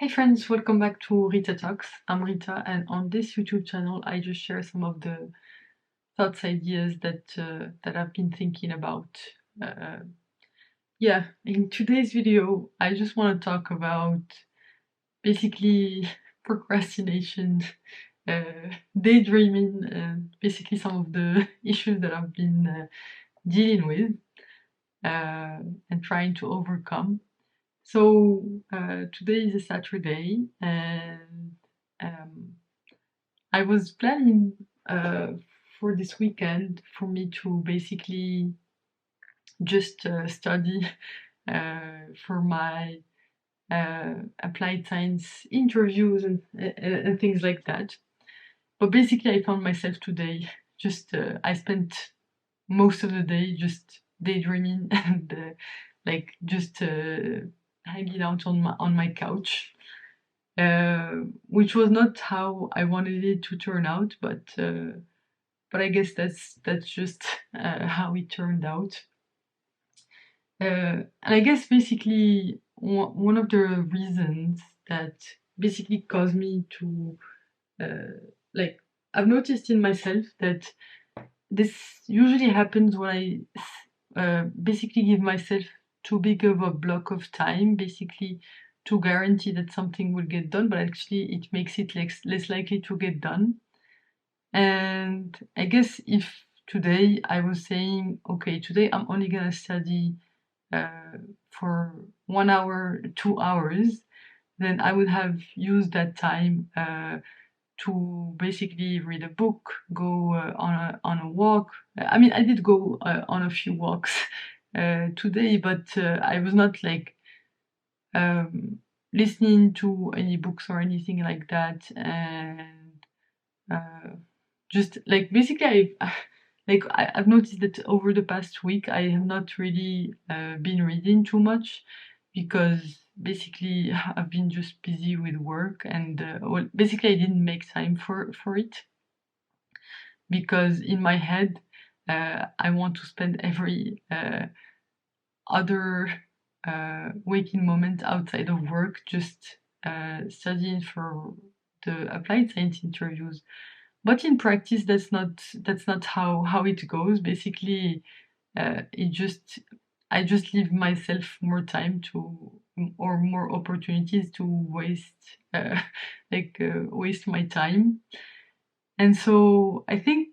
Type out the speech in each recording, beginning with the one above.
Hey friends, welcome back to Rita Talks. I'm Rita, and on this YouTube channel, I just share some of the thoughts, ideas that I've been thinking about. Uh, in today's video, I just want to talk about basically procrastination, daydreaming, and basically some of the issues that I've been dealing with and trying to overcome. So today is a Saturday, and um, I was planning uh, for this weekend for me to basically just study for my applied science interviews and things like that. But basically, I found myself today just I spent most of the day just daydreaming and just hanging out on my couch, which was not how I wanted it to turn out, but I guess that's just how it turned out. And I guess basically one of the reasons that basically caused me to like I've noticed in myself that this usually happens when I basically give myself too big of a block of time, basically to guarantee that something will get done, but actually it makes it less likely to get done. And I guess if today I was saying, okay, today I'm only gonna study for 1 hour, 2 hours, then I would have used that time to basically read a book, go on a walk. I mean, I did go on a few walks today, but I was not like um, listening to any books or anything like that, and uh, just like basically I've noticed that over the past week I have not really been reading too much because basically I've been just busy with work, and well, basically I didn't make time for it because in my head I want to spend every other waking moment outside of work just studying for the applied science interviews. But in practice, that's not how it goes. Basically, it just I just leave myself more time to or more opportunities to waste waste my time. And so I think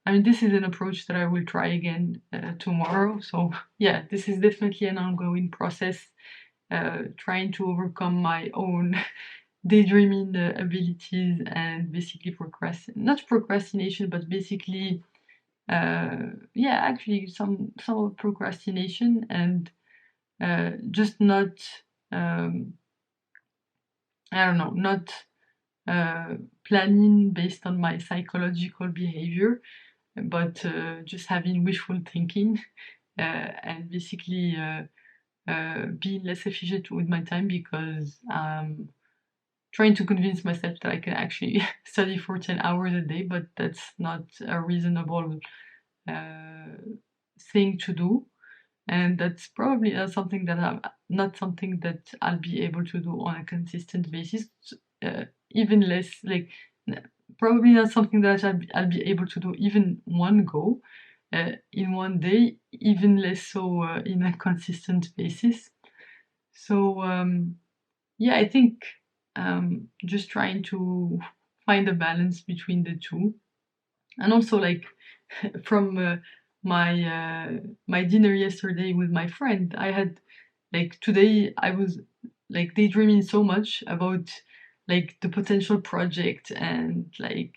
I mean this is an approach that I will try again tomorrow. So yeah, this is definitely an ongoing process, trying to overcome my own daydreaming abilities and basically not procrastination, but basically actually some of procrastination, and just not um, I don't know, not planning based on my psychological behavior, but just having wishful thinking and basically being less efficient with my time because trying to convince myself that I can actually study for 10 hours a day, but that's not a reasonable uh, thing to do. And that's probably not something that I'll be able to do on a consistent basis. Even less probably not something that I'll be able to do even one go in one day, even less so in a consistent basis. So yeah, I think just trying to find a balance between the two, and also like from my dinner yesterday with my friend, I had like today I was like daydreaming so much about like the potential project and like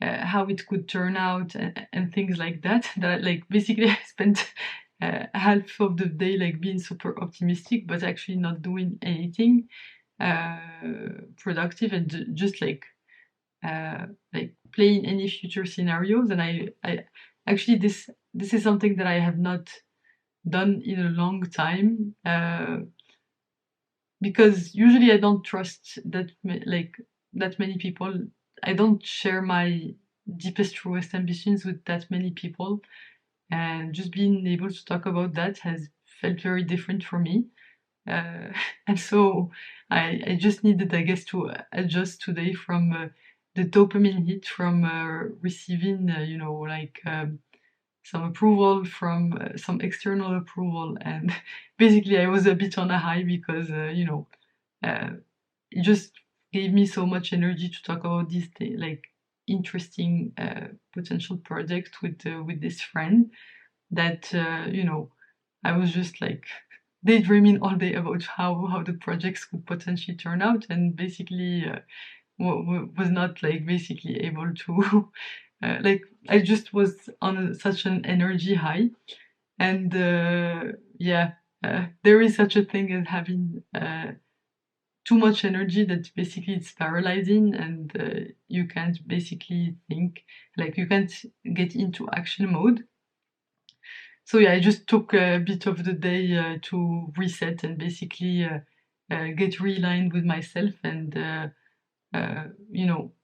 how it could turn out and things like that that like basically I spent half of the day like being super optimistic but actually not doing anything productive, and just like playing any future scenarios. And I actually this is something that I have not done in a long time because usually I don't trust that many people. I don't share my deepest truest ambitions with that many people, and just being able to talk about that has felt very different for me. And so I just needed, I guess, to adjust today from the dopamine hit from receiving, like some approval from some external approval. And basically, I was a bit on a high because, uh, it just gave me so much energy to talk about this like interesting potential project with this friend that I was just like daydreaming all day about how the projects could potentially turn out, and basically was not like basically able to like I just was on such an energy high. And yeah, there is such a thing as having too much energy that basically it's paralyzing, and you can't basically think, like you can't get into action mode. So yeah, I just took a bit of the day to reset and basically get realigned with myself, and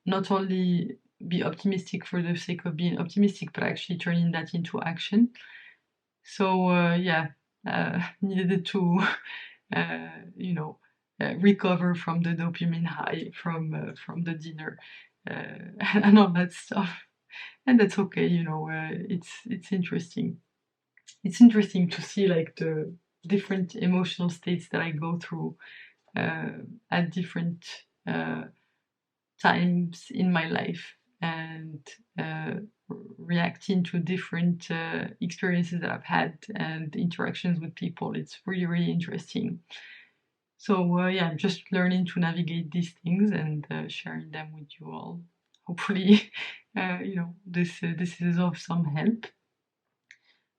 not only be optimistic for the sake of being optimistic, but actually turning that into action. So yeah, needed to recover from the dopamine high from the dinner and all that stuff. And that's okay, it's interesting. It's interesting to see like the different emotional states that I go through at different uh, times in my life, and uh, reacting to different experiences that I've had and interactions with people. It's really, really interesting. So yeah, I'm just learning to navigate these things and sharing them with you all. Hopefully, this is of some help.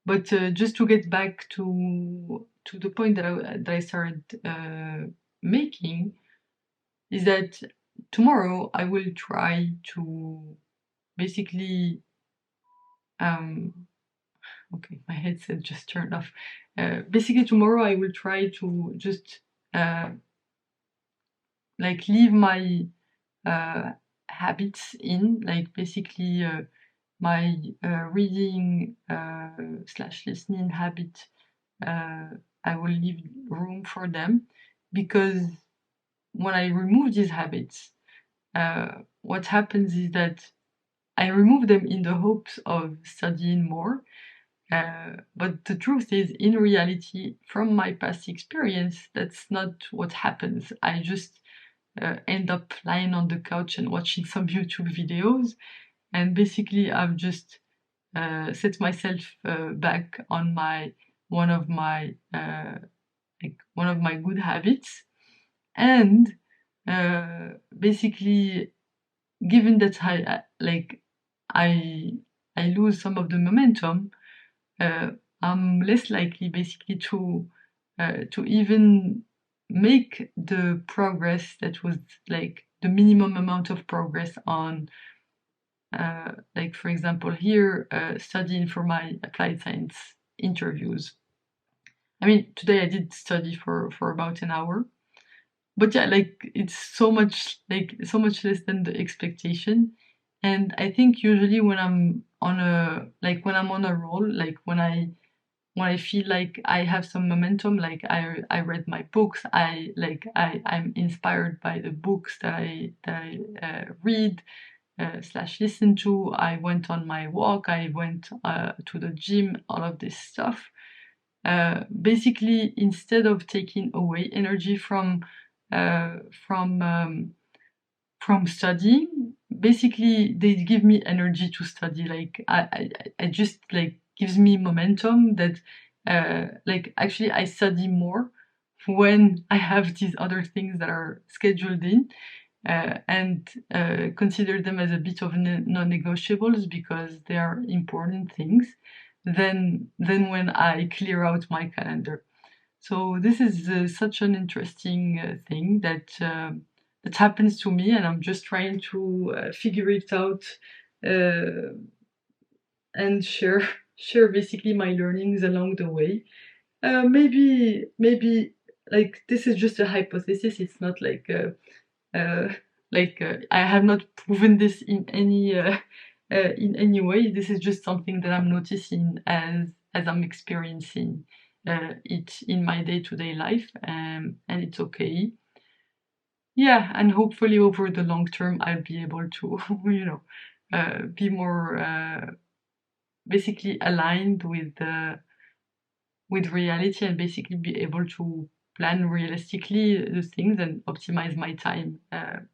But just to get back to the point that I started making, is that tomorrow I will try to basically okay, my headset just turned off. Basically tomorrow I will try to just uh, like leave my habits in, like basically my reading slash listening habit. I will leave room for them, because when I remove these habits, what happens is that I remove them in the hopes of studying more. But the truth is, in reality, from my past experience, that's not what happens. I just end up lying on the couch and watching some YouTube videos, and basically I've just set myself back on one of my one of my good habits. And basically, given that I I lose some of the momentum, I'm less likely basically to even make the progress that was like the minimum amount of progress on like for example here studying for my applied science interviews. I mean, today I did study for about an hour, but yeah, like it's so much less than the expectation. And I think usually when I'm on a roll, like when I feel like I have some momentum, like I read my books, I'm inspired by the books that I read slash listen to. I went on my walk, I went to the gym, all of this stuff. Basically, instead of taking away energy uh, from um, from studying, basically they give me energy to study. Like I just like gives me momentum that like actually I study more when I have these other things that are scheduled in, and consider them as a bit of non-negotiables because they are important things, than when I clear out my calendar. So this is such an interesting thing that happens to me, and I'm just trying to figure it out uh, and share basically my learnings along the way. Maybe like this is just a hypothesis. It's not I have not proven this in any way. This is just something that I'm noticing as I'm experiencing. it in my day-to-day life, and it's okay. Yeah, and hopefully over the long term, I'll be able to, be more basically aligned with reality, and basically be able to plan realistically the things and optimize my time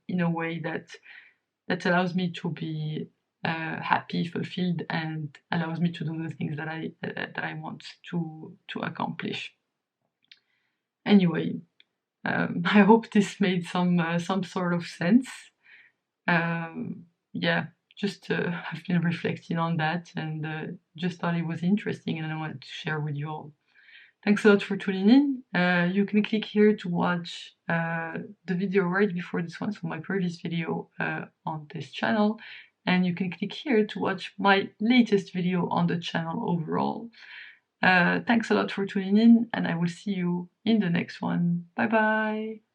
in a way that allows me to be happy, fulfilled, and allows me to do the things that I want to accomplish. Anyway, I hope this made some sort of sense. Yeah, just I've been reflecting on that, and just thought it was interesting, and I wanted to share with you all. Thanks a lot for tuning in. You can click here to watch the video right before this one, so my previous video on this channel, and you can click here to watch my latest video on the channel overall. Thanks a lot for tuning in, and I will see you in the next one. Bye bye!